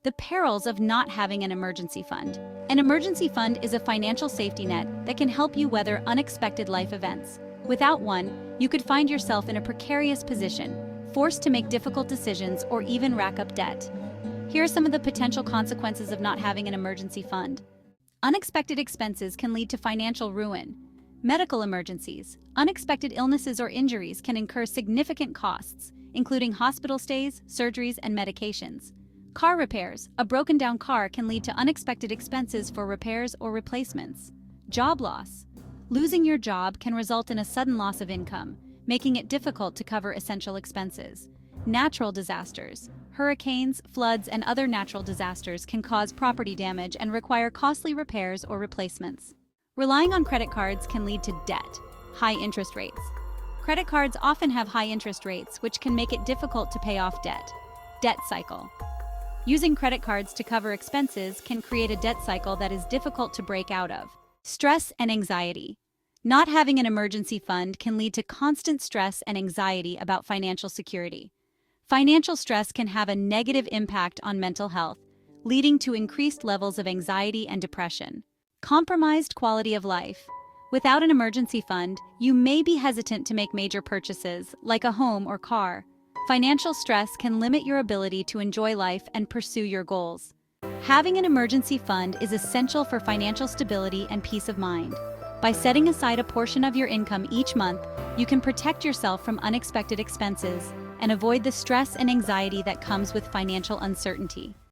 The perils of not having an emergency fund. An emergency fund is a financial safety net that can help you weather unexpected life events. Without one, you could find yourself in a precarious position, forced to make difficult decisions or even rack up debt. Here are some of the potential consequences of not having an emergency fund. Unexpected expenses can lead to financial ruin. Medical emergencies. Unexpected illnesses or injuries can incur significant costs, including hospital stays, surgeries, and medications. Car repairs. A broken down car can lead to unexpected expenses for repairs or replacements. Job loss. Losing your job can result in a sudden loss of income, making it difficult to cover essential expenses. Natural disasters. Hurricanes, floods, and other natural disasters can cause property damage and require costly repairs or replacements. Relying on credit cards can lead to debt. High interest rates. Credit cards often have high interest rates, which can make it difficult to pay off debt. Debt cycle. Using credit cards to cover expenses can create a debt cycle that is difficult to break out of. Stress and anxiety. Not having an emergency fund can lead to constant stress and anxiety about financial security. Financial stress can have a negative impact on mental health, leading to increased levels of anxiety and depression. Compromised quality of life. Without an emergency fund, you may be hesitant to make major purchases, like a home or car. Financial stress can limit your ability to enjoy life and pursue your goals. Having an emergency fund is essential for financial stability and peace of mind. By setting aside a portion of your income each month, you can protect yourself from unexpected expenses and avoid the stress and anxiety that comes with financial uncertainty.